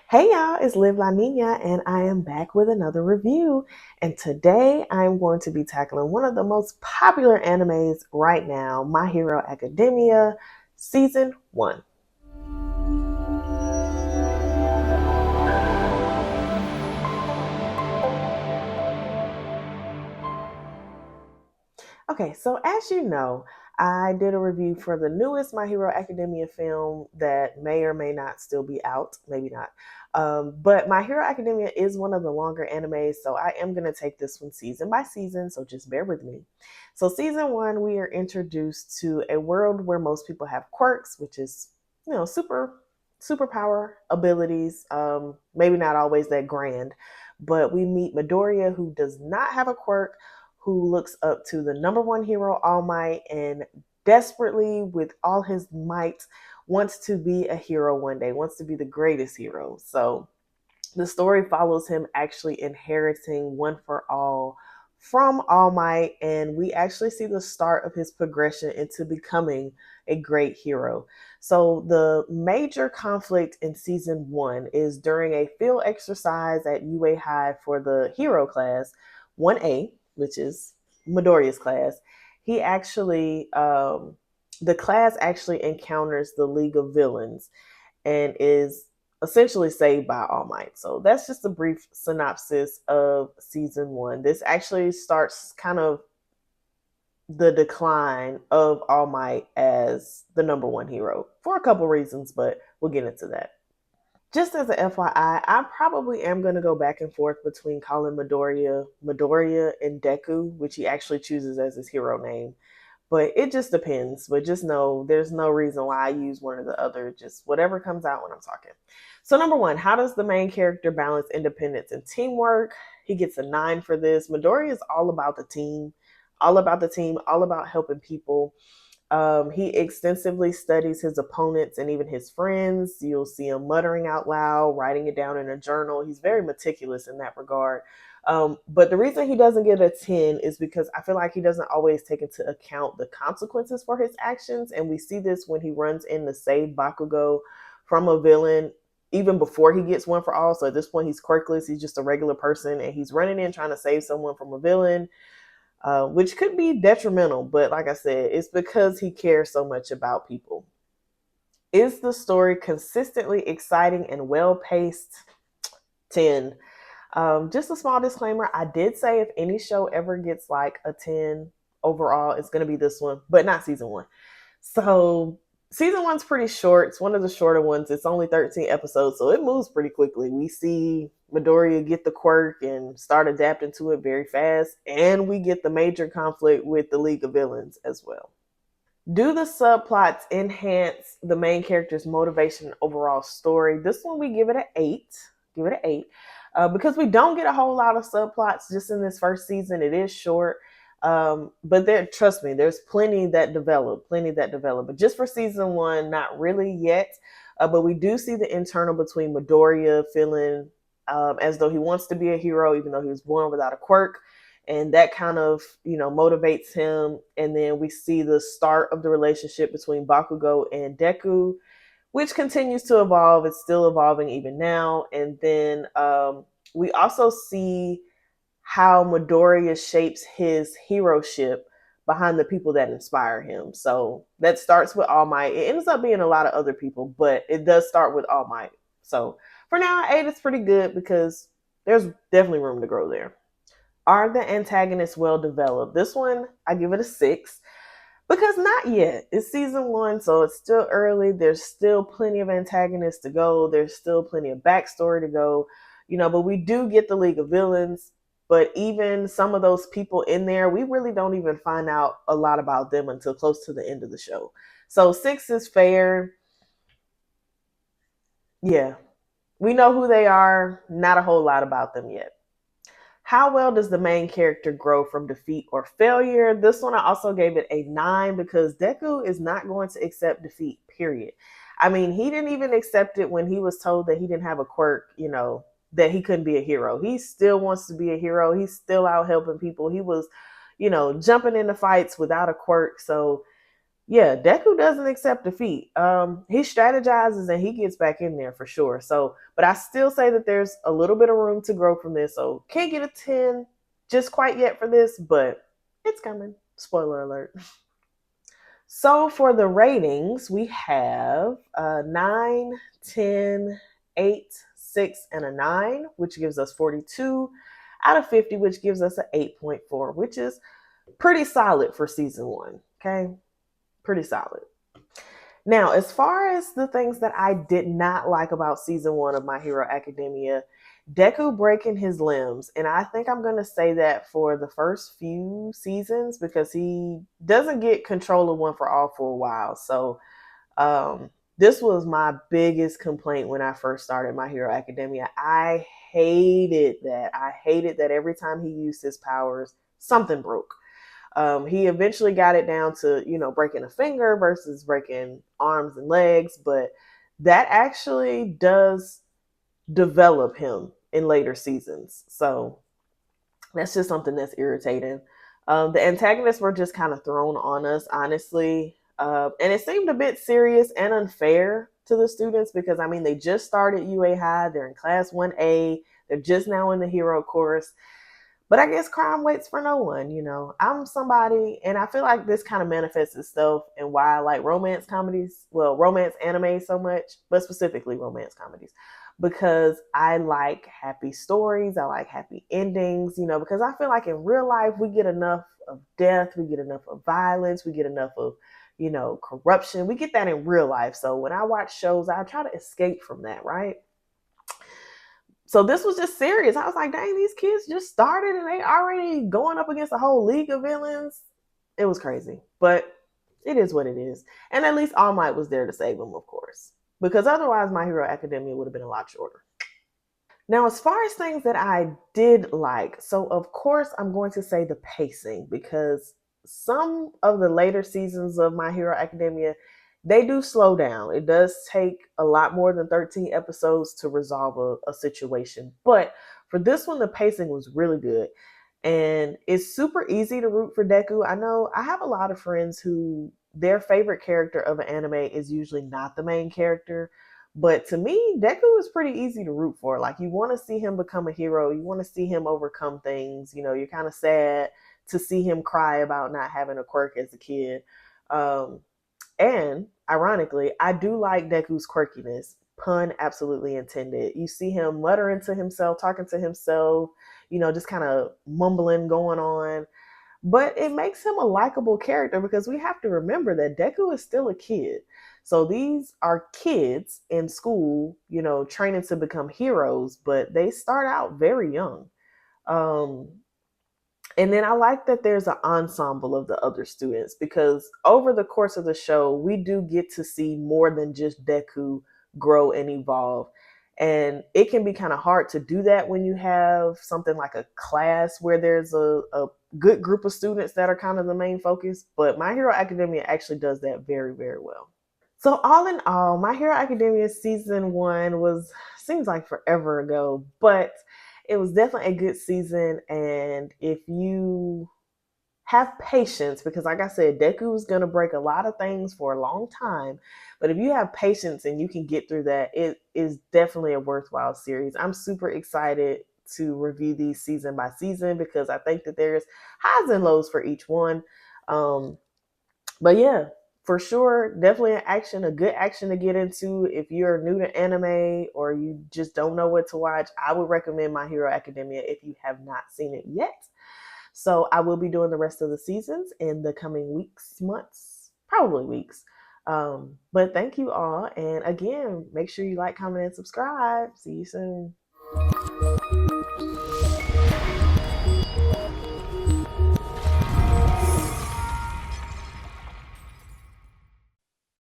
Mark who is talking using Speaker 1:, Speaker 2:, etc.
Speaker 1: Hey y'all, it's Liv La Nina, and I am back with another review. And today I'm going to be tackling one of the most popular animes right now, My Hero Academia, Season 1. Okay, so as you know, I did a review for the newest My Hero Academia film that may or may not still be out, maybe not. But My Hero Academia is one of the longer animes, so I am going to take this one season by season, so just bear with me. So, season one, we are introduced to a world where most people have quirks, which is, superpower abilities. Maybe not always that grand, but we meet Midoriya, who does not have a quirk, who looks up to the number one hero, All Might, and desperately, with all his might, wants to be a hero one day, wants to be the greatest hero. So the story follows him actually inheriting One for All from All Might, and we actually see the start of his progression into becoming a great hero. So the major conflict in season one is during a field exercise at UA High for the hero class 1A, which is Midoriya's class. He actually, the class actually encounters the League of Villains and is essentially saved by All Might. So that's just a brief synopsis of season one. This actually starts kind of the decline of All Might as the number one hero for a couple reasons, but we'll get into that. Just as a FYI, I probably am going to go back and forth between calling Midoriya and Deku, which he actually chooses as his hero name. But it just depends. But just know there's no reason why I use one or the other. Just whatever comes out when I'm talking. So, number one, how does the main character balance independence and teamwork? He gets a 9 for this. Midori is all about the team, all about helping people. He extensively studies his opponents and even his friends. You'll see him muttering out loud, writing it down in a journal. He's very meticulous in that regard. But the reason he doesn't get a 10 is because I feel like he doesn't always take into account the consequences for his actions. And we see this when he runs in to save Bakugo from a villain, even before he gets One for All. So at this point, he's quirkless. He's just a regular person, and he's running in trying to save someone from a villain, which could be detrimental. But like I said, it's because he cares so much about people. Is the story consistently exciting and well paced? 10. Just a small disclaimer, I did say if any show ever gets like a 10 overall, it's going to be this one, but not season one. So season one's pretty short. It's one of the shorter ones. It's only 13 episodes, so it moves pretty quickly. We see Midoriya get the quirk and start adapting to it very fast, and we get the major conflict with the League of Villains as well. Do the subplots enhance the main character's motivation and overall story? This one we give it an 8. Give it an 8. Because we don't get a whole lot of subplots just in this first season. It is short. But there, trust me, there's plenty that develop. But just for season one, not really yet. But we do see the internal between Midoriya feeling as though he wants to be a hero, even though he was born without a quirk, and that kind of motivates him. And then we see the start of the relationship between Bakugo and Deku, which continues to evolve. It's still evolving even now. And then we also see how Midoriya shapes his heroship behind the people that inspire him. So that starts with All Might. It ends up being a lot of other people, but it does start with All Might. So for now, 8 is pretty good because there's definitely room to grow there. Are the antagonists well developed? This one, I give it a 6 because not yet. It's season one, so it's still early. There's still plenty of antagonists to go. There's still plenty of backstory to go, but we do get the League of Villains. But even some of those people in there, we really don't even find out a lot about them until close to the end of the show. So 6 is fair. Yeah, we know who they are, not a whole lot about them yet. How well does the main character grow from defeat or failure? This one I also gave it a 9 because Deku is not going to accept defeat, period. I mean, he didn't even accept it when he was told that he didn't have a quirk, that he couldn't be a hero. He still wants to be a hero. He's still out helping people. He was, jumping into fights without a quirk. So Yeah, Deku doesn't accept defeat. He strategizes and he gets back in there for sure. So, but I still say that there's a little bit of room to grow from this. So, can't get a 10 just quite yet for this, but it's coming. Spoiler alert. So, for the ratings, we have 9, 10, 8, 6, and a 9, which gives us 42 out of 50, which gives us an 8.4, which is pretty solid for season one. Okay, pretty solid. Now, as far as the things that I did not like about season one of My Hero Academia, Deku breaking his limbs. And I think I'm going to say that for the first few seasons because he doesn't get control of one for all for a while. So, this was my biggest complaint when I first started My Hero Academia. I hated that. I hated that every time he used his powers, something broke. He eventually got it down to, breaking a finger versus breaking arms and legs, but that actually does develop him in later seasons. So that's just something that's irritating. The antagonists were just kind of thrown on us, honestly. And it seemed a bit serious and unfair to the students because, I mean, they just started UA High, they're in class 1A, they're just now in the hero course. But I guess crime waits for no one, I'm somebody, and I feel like this kind of manifests itself in why I like romance comedies, well, romance anime so much, but specifically romance comedies, because I like happy stories, I like happy endings, because I feel like in real life we get enough of death, we get enough of violence, we get enough of, corruption. We get that in real life. So when I watch shows, I try to escape from that, right? So this was just serious. I was like, dang, these kids just started and they already going up against a whole league of villains. It was crazy, but it is what it is. And at least All Might was there to save them, of course, because otherwise My Hero Academia would have been a lot shorter. Now, as far as things that I did like, so of course I'm going to say the pacing because some of the later seasons of My Hero Academia, they do slow down. It does take a lot more than 13 episodes to resolve a situation. But for this one, the pacing was really good. And it's super easy to root for Deku. I know I have a lot of friends who their favorite character of an anime is usually not the main character. But to me, Deku is pretty easy to root for. Like, you want to see him become a hero. You want to see him overcome things. You're kind of sad to see him cry about not having a quirk as a kid. Um, and ironically, I do like Deku's quirkiness. Pun absolutely intended. You see him muttering to himself, talking to himself, just kind of mumbling going on. But it makes him a likable character because we have to remember that Deku is still a kid. So these are kids in school, training to become heroes, but they start out very young. Um, and then I like that there's an ensemble of the other students because over the course of the show, we do get to see more than just Deku grow and evolve. And it can be kind of hard to do that when you have something like a class where there's a good group of students that are kind of the main focus. But My Hero Academia actually does that very, very well. So all in all, My Hero Academia season one seems like forever ago, but it was definitely a good season. And if you have patience, because like I said, Deku is going to break a lot of things for a long time, but if you have patience and you can get through that, it is definitely a worthwhile series. I'm super excited to review these season by season because I think that there's highs and lows for each one. Um, but yeah, for sure, definitely a good action to get into. If you're new to anime or you just don't know what to watch, I would recommend My Hero Academia if you have not seen it yet. So I will be doing the rest of the seasons in the coming weeks, months, probably weeks. But thank you all. And again, make sure you like, comment, and subscribe. See you soon.